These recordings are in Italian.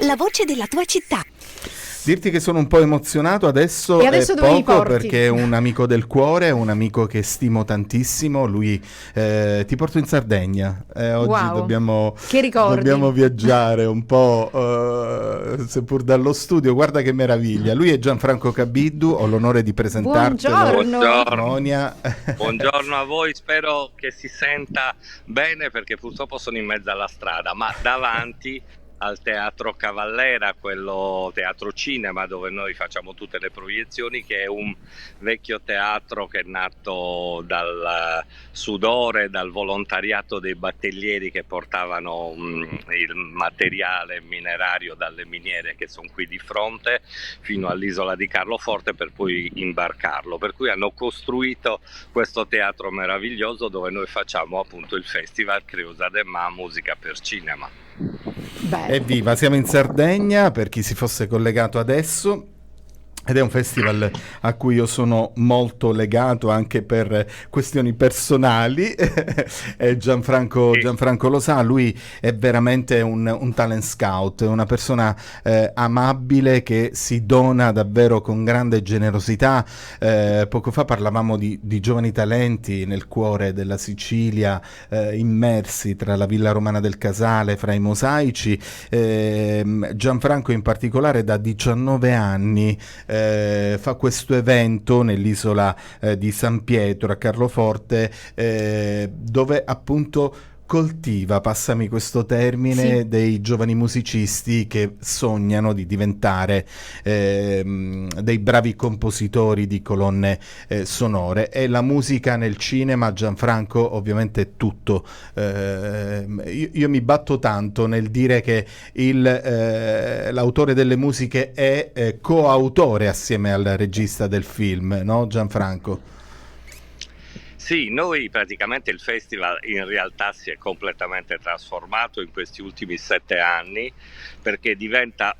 la voce della tua città. Dirti che sono un po' emozionato adesso, E adesso è dove mi poco porti? perché è un amico del cuore, un amico che stimo tantissimo. Lui ti porto in Sardegna. Oggi Wow, dobbiamo che ricordi. viaggiare un po', seppur dallo studio. Guarda che meraviglia. Lui è Gianfranco Cabiddu, ho l'onore di presentartelo. Buongiorno. Buongiorno. Monia. Buongiorno a voi, spero che si senta bene perché purtroppo sono in mezzo alla strada, ma davanti al Teatro Cavallera, quello teatro cinema dove noi facciamo tutte le proiezioni, che è un vecchio teatro che è nato dal sudore, dal volontariato dei battellieri che portavano il materiale minerario dalle miniere che sono qui di fronte fino all'isola di Carloforte per poi imbarcarlo, per cui hanno costruito questo teatro meraviglioso dove noi facciamo appunto il festival Creusa de Ma Musica per Cinema. Evviva, siamo in Sardegna per chi si fosse collegato adesso. Ed è un festival a cui io sono molto legato anche per questioni personali. Gianfranco lo sa, lui è veramente un talent scout, una persona amabile che si dona davvero con grande generosità. Poco fa parlavamo di giovani talenti nel cuore della Sicilia, immersi tra la Villa Romana del Casale, fra i mosaici. Gianfranco in particolare da 19 anni fa questo evento nell'isola di San Pietro a Carloforte, dove appunto coltiva, passami questo termine, Sì. dei giovani musicisti che sognano di diventare dei bravi compositori di colonne sonore. E la musica nel cinema, Gianfranco, ovviamente è tutto. Io mi batto tanto nel dire che l'autore delle musiche è coautore assieme al regista del film, no Gianfranco? Sì, noi praticamente il festival in realtà si è completamente trasformato in questi ultimi 7 anni perché diventa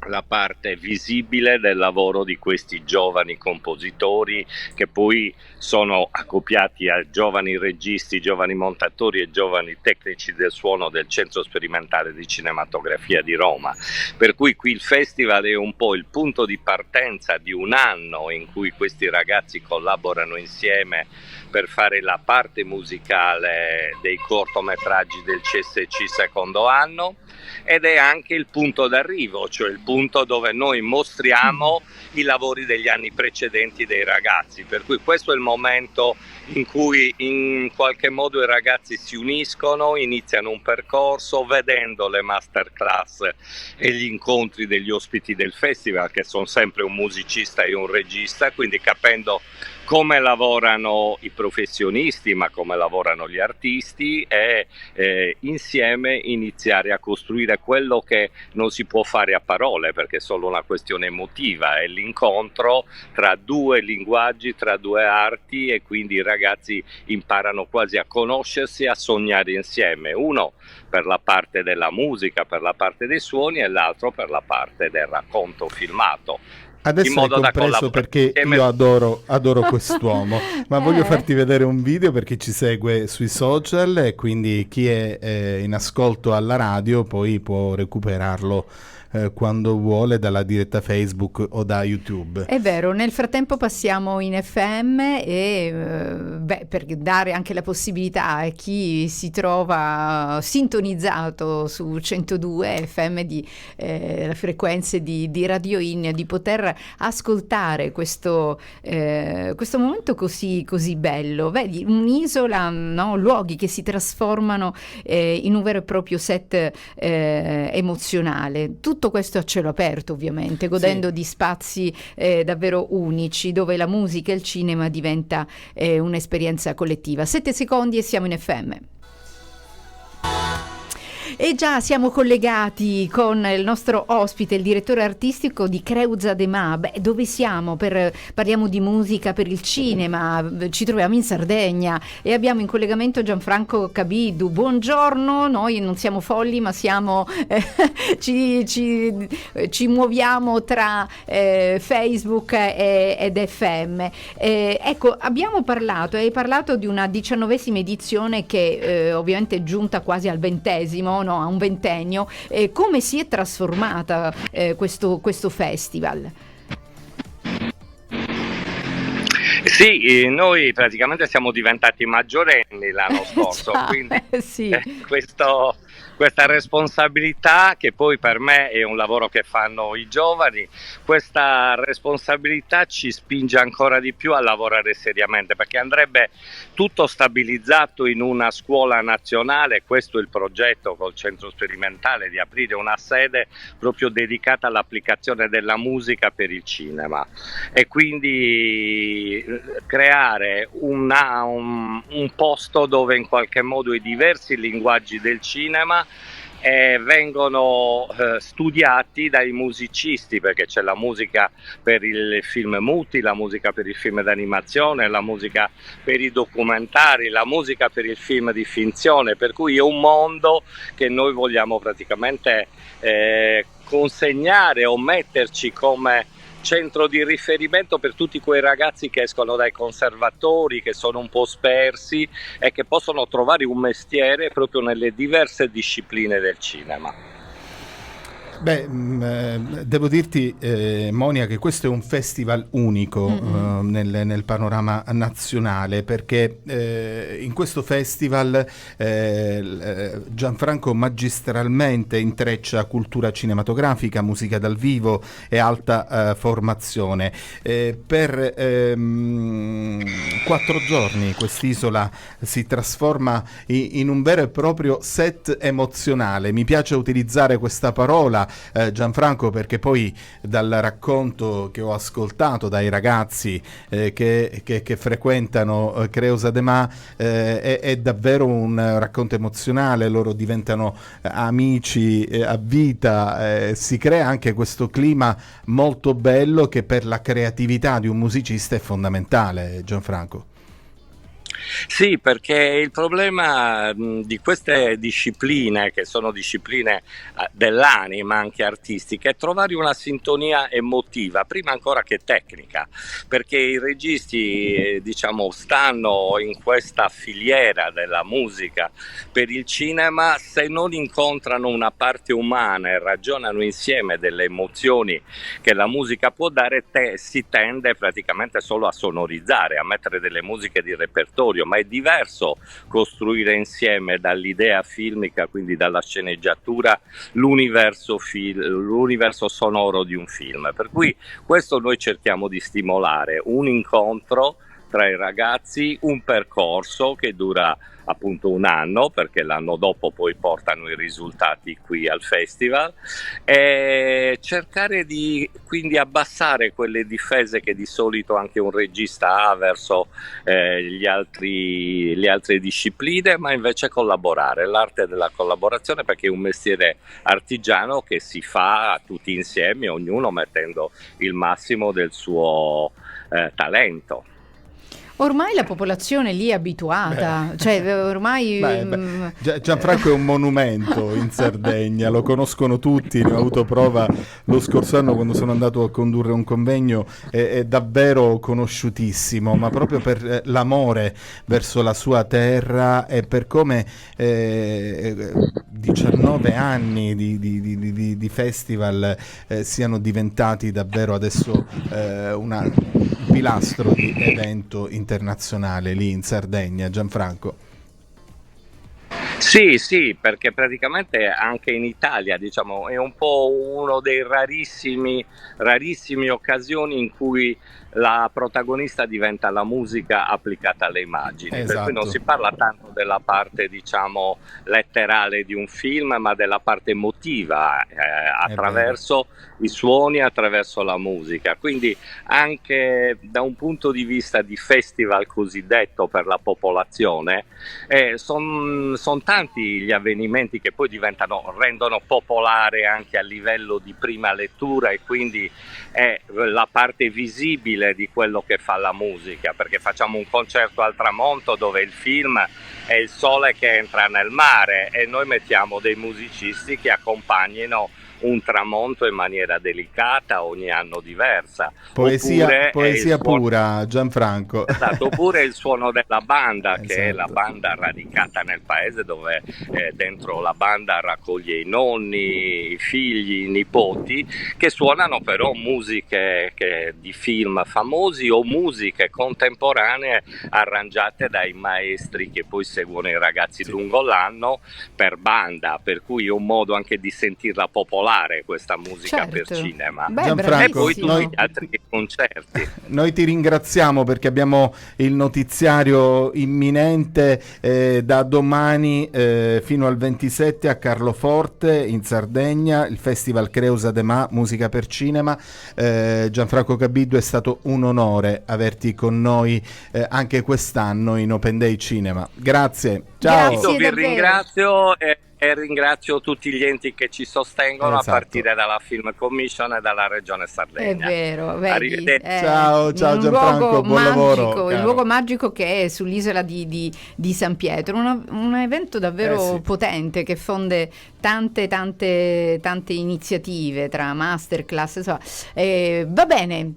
la parte visibile del lavoro di questi giovani compositori che poi sono accoppiati a giovani registi, giovani montatori e giovani tecnici del suono del Centro Sperimentale di Cinematografia di Roma. Per cui qui il festival è un po' il punto di partenza di un anno in cui questi ragazzi collaborano insieme per fare la parte musicale dei cortometraggi del CSC secondo anno, ed è anche il punto d'arrivo, cioè il punto dove noi mostriamo i lavori degli anni precedenti dei ragazzi, per cui questo è il momento in cui in qualche modo i ragazzi si uniscono, iniziano un percorso vedendo le masterclass e gli incontri degli ospiti del festival, che sono sempre un musicista e un regista, quindi capendo come lavorano i professionisti, ma come lavorano gli artisti, e insieme iniziare a costruire quello che non si può fare a parole, perché è solo una questione emotiva, è l'incontro tra due linguaggi, tra due arti, e quindi i ragazzi imparano quasi a conoscersi e a sognare insieme, uno per la parte della musica, per la parte dei suoni, e l'altro per la parte del racconto filmato. Adesso hai compreso perché io adoro quest'uomo, ma voglio farti vedere un video per chi ci segue sui social, e quindi chi è in ascolto alla radio poi può recuperarlo quando vuole dalla diretta Facebook o da YouTube. È vero, nel frattempo passiamo in FM e per dare anche la possibilità a chi si trova sintonizzato su 102 FM di le frequenze di Radio In, di poter ascoltare questo momento così bello. Vedi, un'isola, no? Luoghi che si trasformano in un vero e proprio set emozionale. Tutto questo a cielo aperto, ovviamente, godendo di spazi davvero unici, dove la musica e il cinema diventa un'esperienza collettiva. 7 secondi e siamo in FM. E già siamo collegati con il nostro ospite, il direttore artistico di Creusa de Ma. Dove siamo? Parliamo di musica per il cinema, ci troviamo in Sardegna e abbiamo in collegamento Gianfranco Cabiddu. Buongiorno, noi non siamo folli, ma siamo ci muoviamo tra Facebook ed FM. Ecco, hai parlato di una 19esima edizione che ovviamente è giunta quasi al 20esimo. no, a un ventennio, come si è trasformata questo festival? Sì, noi praticamente siamo diventati maggiorenni l'anno scorso, quindi sì. questa responsabilità, che poi per me è un lavoro che fanno i giovani, questa responsabilità ci spinge ancora di più a lavorare seriamente, perché andrebbe tutto stabilizzato in una scuola nazionale. Questo è il progetto col centro sperimentale, di aprire una sede proprio dedicata all'applicazione della musica per il cinema, e quindi creare un posto dove in qualche modo i diversi linguaggi del cinema vengono studiati dai musicisti, perché c'è la musica per il film muti, la musica per il film d'animazione, la musica per i documentari, la musica per il film di finzione, per cui è un mondo che noi vogliamo praticamente consegnare o metterci come centro di riferimento per tutti quei ragazzi che escono dai conservatori, che sono un po' spersi e che possono trovare un mestiere proprio nelle diverse discipline del cinema. Beh, devo dirti, Monia, che questo è un festival unico nel panorama nazionale, perché in questo festival Gianfranco magistralmente intreccia cultura cinematografica, musica dal vivo e alta formazione. Per 4 giorni quest'isola si trasforma in un vero e proprio set emozionale. Mi piace utilizzare questa parola, Gianfranco, perché poi dal racconto che ho ascoltato dai ragazzi che frequentano Creusa de Ma è davvero un racconto emozionale. Loro diventano amici a vita, si crea anche questo clima molto bello che per la creatività di un musicista è fondamentale, Gianfranco. Sì, perché il problema di queste discipline, che sono discipline dell'anima anche artistiche, è trovare una sintonia emotiva, prima ancora che tecnica, perché i registi diciamo stanno in questa filiera della musica per il cinema, se non incontrano una parte umana e ragionano insieme delle emozioni che la musica può dare, si tende praticamente solo a sonorizzare, a mettere delle musiche di repertorio, ma è diverso costruire insieme dall'idea filmica, quindi dalla sceneggiatura, l'universo sonoro di un film. Per cui questo noi cerchiamo di stimolare, un incontro tra i ragazzi, un percorso che dura appunto un anno, perché l'anno dopo poi portano i risultati qui al festival, e cercare di quindi abbassare quelle difese che di solito anche un regista ha verso le altre discipline, ma invece collaborare, l'arte della collaborazione, perché è un mestiere artigiano che si fa tutti insieme, ognuno mettendo il massimo del suo talento. Ormai la popolazione lì è abituata, cioè ormai... Gianfranco è un monumento in Sardegna, lo conoscono tutti, ne ho avuto prova lo scorso anno quando sono andato a condurre un convegno, è davvero conosciutissimo, ma proprio per l'amore verso la sua terra e per come 19 anni di festival siano diventati davvero adesso un pilastro di evento internazionale lì in Sardegna, Gianfranco. Sì, perché praticamente anche in Italia, diciamo, è un po' uno dei rarissime occasioni in cui la protagonista diventa la musica applicata alle immagini. Esatto. Per cui non si parla tanto della parte, diciamo, letterale di un film, ma della parte emotiva, attraverso i suoni, attraverso la musica. Quindi anche da un punto di vista di festival cosiddetto per la popolazione, sono tanti gli avvenimenti che poi rendono popolare anche a livello di prima lettura, e quindi è la parte visibile di quello che fa la musica, perché facciamo un concerto al tramonto dove il film è il sole che entra nel mare e noi mettiamo dei musicisti che accompagnino un tramonto in maniera delicata, ogni anno diversa. Poesia pura, Gianfranco. Esatto, oppure il suono della banda, che è la Esatto. banda radicata nel paese, dove dentro la banda raccoglie i nonni, i figli, i nipoti, che suonano però musiche di film famosi o musiche contemporanee arrangiate dai maestri che poi seguono i ragazzi lungo l'anno per banda, per cui è un modo anche di sentirla popolare questa musica per cinema. Beh, Gianfranco, e poi tutti noi- gli altri concerti. Noi ti ringraziamo perché abbiamo il notiziario imminente da domani fino al 27 a Carloforte in Sardegna, il Festival Creusa de Ma, musica per cinema. Gianfranco Cabiddu, è stato un onore averti con noi anche quest'anno in Open Day Cinema. Grazie, ciao. Grazie. Vi davvero. ringrazio e ringrazio tutti gli enti che ci sostengono, Esatto. a partire dalla Film Commission e dalla Regione Sardegna. È vero, vedi, Arrivederci. Ciao, un Gianfranco, luogo buon lavoro, magico, il caro. luogo magico che è sull'isola di San Pietro, un evento davvero Sì. potente che fonde tante iniziative tra masterclass, insomma. Va bene.